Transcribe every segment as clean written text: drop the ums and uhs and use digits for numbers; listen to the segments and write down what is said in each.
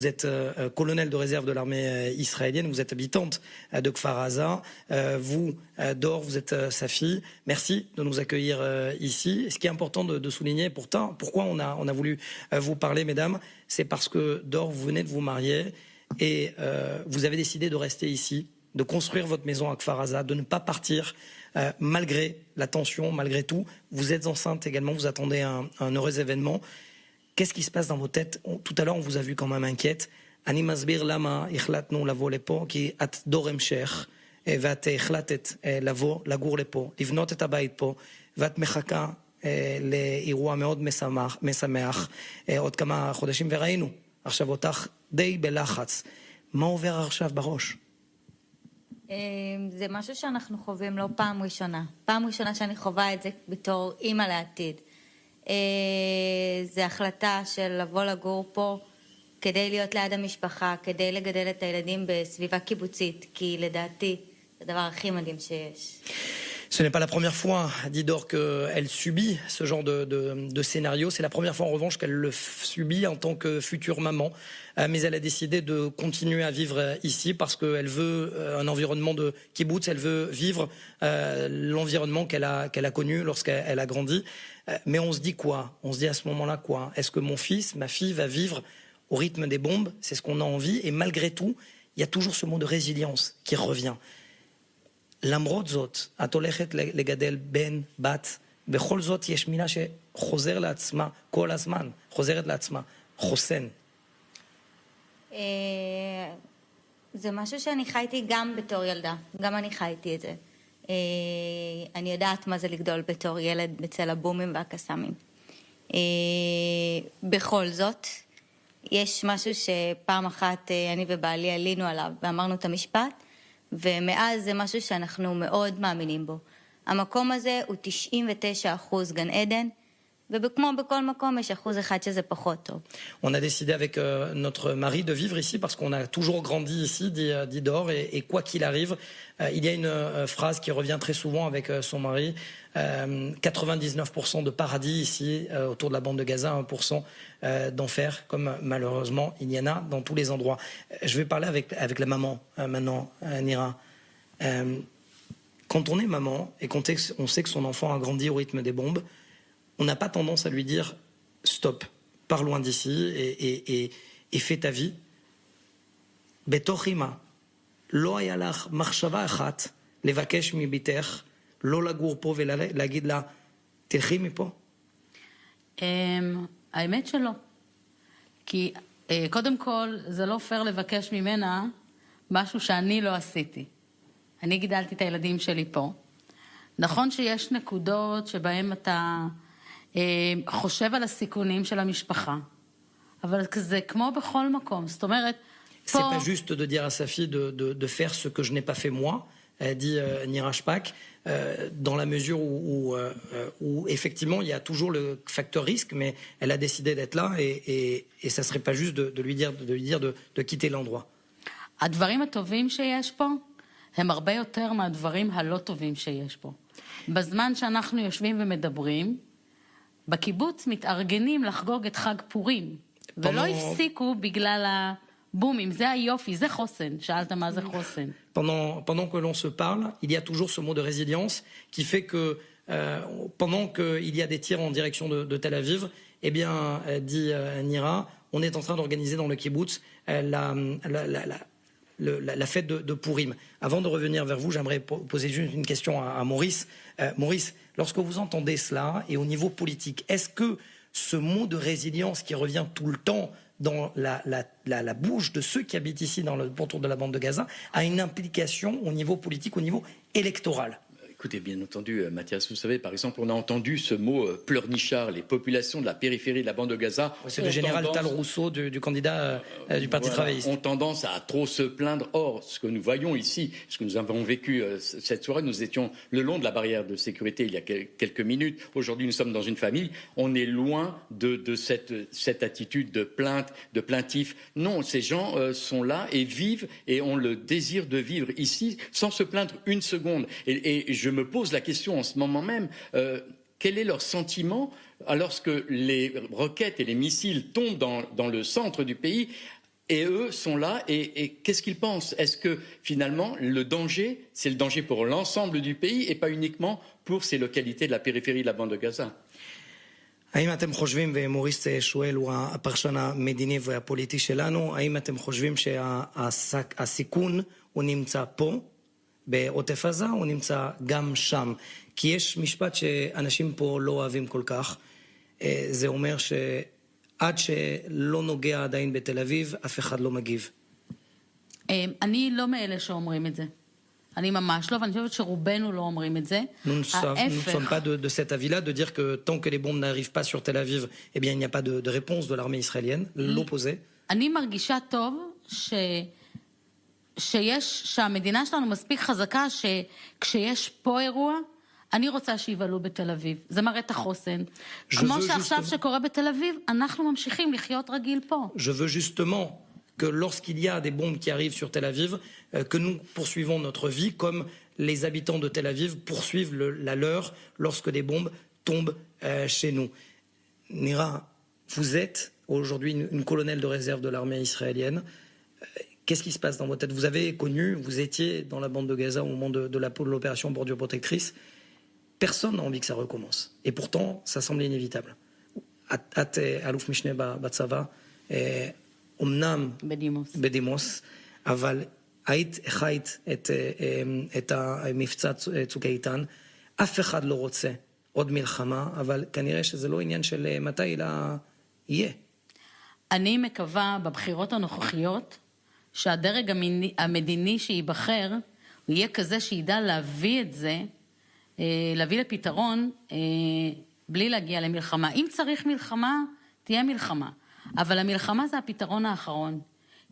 Vous êtes colonel de réserve de l'armée israélienne, vous êtes habitante de Kfar Aza, vous, Dor, vous êtes sa fille. Merci de nous accueillir ici. Et ce qui est important de souligner, pourtant, pourquoi on a voulu vous parler, mesdames, c'est parce que Dor, vous venez de vous marier et vous avez décidé de rester ici, de construire votre maison à Kfar Aza, de ne pas partir malgré la tension, malgré tout. Vous êtes enceinte également, vous attendez un heureux événement. Qu'est-ce qui se passe dans vos têtes? Tout à l'heure, on vous a vu quand même inquiète. אני מסביר למה החלטנו לבוא לפה, כי את דור המשך, ואת החלטת לבוא, לגור לפה, לבנות את הבית פה, ואת מחכה לאירוע מאוד משמח עוד כמה חודשים, וראינו עכשיו אותך די בלחץ. מה עובר עכשיו בראש? זה משהו שאנחנו חווים לא פעם ראשונה. פעם ראשונה שאני חווה את זה בתור אימא לעתיד. זה החלטה של לבוא לגור פה כדי להיות ליד המשפחה, כדי לגדל את הילדים בסביבה קיבוצית, כי לדעתי זה הדבר הכי מדהים שיש. Ce n'est pas la première fois, dit Dor, qu'elle subit ce genre de scénario. C'est la première fois, en revanche, qu'elle le subit en tant que future maman. Mais elle a décidé de continuer à vivre ici parce qu'elle veut un environnement de kibbutz. Elle veut vivre l'environnement qu'elle a connu lorsqu'elle a grandi. Mais on se dit quoi? On se dit à ce moment-là quoi? Est-ce que mon fils, ma fille va vivre au rythme des bombes? C'est ce qu'on a envie. Et malgré tout, il y a toujours ce mot de résilience qui revient. למרות זאת, את הולכת לגדל בן, בת, בכל זאת יש מילה שחוזר לעצמה כל הזמן, חוזרת לעצמה, חוסן. זה משהו שאני חייתי גם בתור ילדה, גם אני חייתי את זה. אני יודעת מה זה לגדול בתור ילד בצל הבומים והקסאמים. בכל זאת, יש משהו שפעם אחת אני ובעלי עלינו עליו ואמרנו את המשפט, ומאז זה משהו שאנחנו מאוד מאמינים בו. המקום הזה הוא 99% גן עדן, וכמו בכל מקום יש 1% שזה פחות טוב. On a décidé avec notre mari de vivre ici parce qu'on a toujours grandi ici, dit Dor, et quoi qu'il arrive, il y a une phrase qui revient très souvent avec son mari, 99% de paradis ici, autour de la bande de Gaza, 1% d'enfer, comme malheureusement il y en a dans tous les endroits. Je vais parler avec la maman maintenant, Nira. Quand on est maman et qu'on sait que son enfant a grandi au rythme des bombes, on n'a pas tendance à lui dire « stop, pars loin d'ici et fais ta vie ». בתוך אימא, לא היה לך מחשבה אחת לבקש מביתך לא לגור פה ולהגיד לה, תלכי מפה? האמת שלא. כי קודם כל, זה לא פייר לבקש ממנה משהו שאני לא עשיתי. אני גידלתי את הילדים שלי פה. נכון שיש נקודות שבהם אתה חושב על הסיכונים של המשפחה, אבל זה כמו בכל מקום. זאת אומרת, c'est pas juste de dire à sa fille de faire ce que je n'ai pas fait moi, dit Nira Shpak, dans la mesure où effectivement il y a toujours le facteur risque, mais elle a décidé d'être là et ça serait pas juste de lui dire de quitter l'endroit. הדברים הטובים שיש פה הם הרבה יותר מהדברים הלא טובים שיש פה. בזמן שאנחנו יושבים ומדברים, בקיבוץ מתארגנים לחגוג את חג פורים, ולא הפסיקו בגלל הבומים. זה היופי, זה חוסן. שאלת מה זה חוסן. Pendant que l'on se parle, il y a toujours ce mot de résilience qui fait que pendant qu'il y a des tirs en direction de Tel Aviv, eh bien, dit Nira, on est en train d'organiser dans le kibbutz la fête de Purim. Avant de revenir vers vous, j'aimerais poser juste une question à Maurice. Maurice, lorsque vous entendez cela, et au niveau politique, est-ce que ce mot de résilience qui revient tout le temps dans la bouche de ceux qui habitent ici dans le pourtour de la bande de Gaza a une implication au niveau politique, au niveau électoral? Écoutez, bien entendu, Mathias, vous savez, par exemple, on a entendu ce mot pleurnichard, les populations de la périphérie de la bande de Gaza. C'est le général Tal Rousseau du candidat du Parti travailliste. Ont tendance à trop se plaindre. Or, ce que nous voyons ici, ce que nous avons vécu cette soirée, nous étions le long de la barrière de sécurité il y a quelques minutes. Aujourd'hui, nous sommes dans une famille. On est loin de cette attitude de plainte, de plaintif. Non, ces gens sont là et vivent et ont le désir de vivre ici sans se plaindre une seconde. Et je me pose la question en ce moment même, quel est leur sentiment lorsque les roquettes et les missiles tombent dans le centre du pays Et eux sont là, et qu'est-ce qu'ils pensent? Est-ce que finalement le danger, c'est le danger pour l'ensemble du pays et pas uniquement pour ces localités de la périphérie de la bande de Gaza? האם אתם חושבים, ומוריס שואל הוא הפרשן המדיני והפוליטי שלנו, האם אתם חושבים שהסיכון הוא נמצא פה, בעוטף עזה, או נמצא גם שם? כי יש משפט שאנשים פה לא אוהבים כל כך, זה אומר שעד שלא נוגע עדיין בתל אביב, אף אחד לא מגיב. אני לא מאלה שאומרים את זה. אני ממש לא, ואני חושבת שרובנו לא אומרים את זה. Nous ne sommes pas de cet avis-là, de dire que tant que les bombes n'arrivent pas sur Tel Aviv, eh bien, il n'y a pas de réponse de l'armée israélienne, l'opposé. אני מרגישה טוב שהמדינה שלנו מספיק חזקה שכשיש פה אירוע, אני רוצה שיבלו בתל אביב. זה מראה את החוסן. כמו שעכשיו שקורה בתל אביב, אנחנו ממשיכים לחיות רגיל פה. Je veux justement que lorsqu'il y a des bombes qui arrivent sur Tel Aviv, que nous poursuivons notre vie comme les habitants de Tel Aviv poursuivent la leur lorsque des bombes tombent chez nous. Nira, vous êtes aujourd'hui une colonelle de réserve de l'armée israélienne. Qu'est-ce qui se passe dans votre tête? Vous avez connu, vous étiez dans la bande de Gaza au moment de l'opération Bordure Protectrice. Personne n'a envie que ça recommence. Et pourtant, ça semble inévitable. את אלוף משנה בצבא, אמנם בדימוס, אבל חיית את המבצע צוק איתן, אף אחד לא רוצה עוד מלחמה, אבל כנראה שזה לא עניין של מתי, אלא יהיה. אני מקווה בבחירות הנוכחיות, שהדרג המדיני שייבחר, הוא יהיה כזה שידע להביא את זה, להביא לפתרון, בלי להגיע למלחמה. אם צריך מלחמה, תהיה מלחמה. אבל המלחמה זה הפתרון האחרון.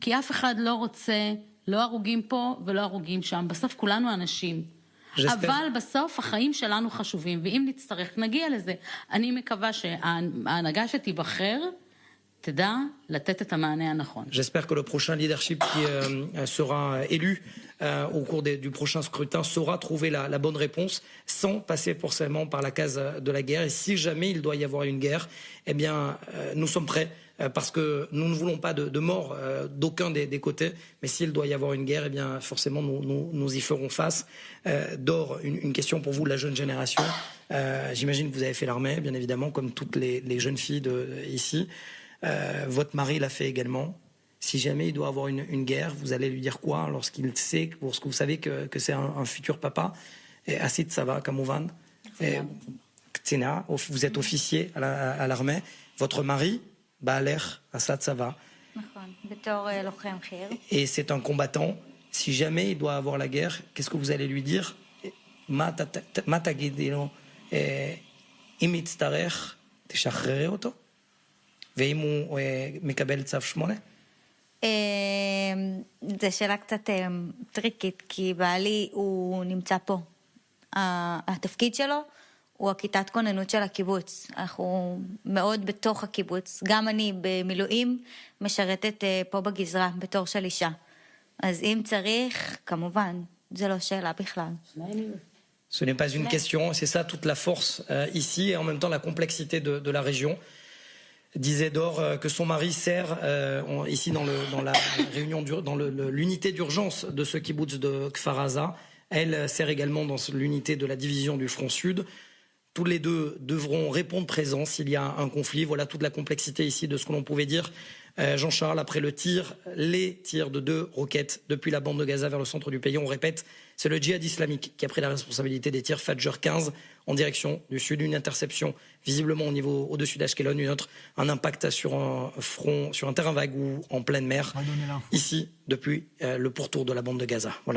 כי אף אחד לא רוצה, לא הרוגים פה ולא הרוגים שם. בסוף כולנו אנשים. אבל בסוף החיים שלנו חשובים, ואם נצטרך, נגיע לזה. אני מקווה שההנהגה שתיבחר, תדע לתת את המענה הנכון. J'espère que le prochain leadership qui sera élu au cours du prochain scrutin saura trouver la bonne réponse sans passer forcément par la case de la guerre. Et si jamais il doit y avoir une guerre, eh bien, nous sommes prêts parce que nous ne voulons pas de mort d'aucun des côtés. Mais s'il doit y avoir une guerre, eh bien, forcément, nous y ferons face. Dor, une question pour vous, la jeune génération. J'imagine que vous avez fait l'armée, bien évidemment, comme toutes les jeunes filles ici. Votre mari l'a fait également. Si jamais il doit avoir une guerre, vous allez lui dire quoi lorsqu'il sait, lorsque vous savez que c'est un futur papa? Asit Sava, Kamouvan. Ktsina, vous êtes officier à l'armée. Votre mari, Baaler, Assad Sava. Et c'est un combattant. Si jamais il doit avoir la guerre, qu'est-ce que vous allez lui dire? Matagidino, Imitztarech, Teshachrere oto? ואם הוא מקבל צו 8? זו שאלה קצת טריקית, כי בעלי הוא נמצא פה. התפקיד שלו הוא הכיתת כוננות של הקיבוץ. אנחנו מאוד בתוך הקיבוץ. גם אני במילואים משרתת פה בגזרה, בתור של אישה. אז אם צריך, כמובן, זה לא שאלה בכלל. Ce n'est pas une question, c'est ça toute la force ici et en même temps la complexité de la région. Disait Dor que son mari sert ici dans la réunion dans l'unité d'urgence de ce kibbutz de Kfar Aza. Elle sert également dans l'unité de la division du front sud. Tous les deux devront répondre présent s'il y a un conflit. Voilà toute la complexité ici de ce que l'on pouvait dire. Jean-Charles, après les tirs de 2 roquettes depuis la bande de Gaza vers le centre du pays, on répète, c'est le djihad islamique qui a pris la responsabilité des tirs Fajr 15 en direction du sud, une interception visiblement au-dessus d'Ashkelon, une autre, un impact sur un terrain vague ou en pleine mer, ici, depuis le pourtour de la bande de Gaza. Voilà.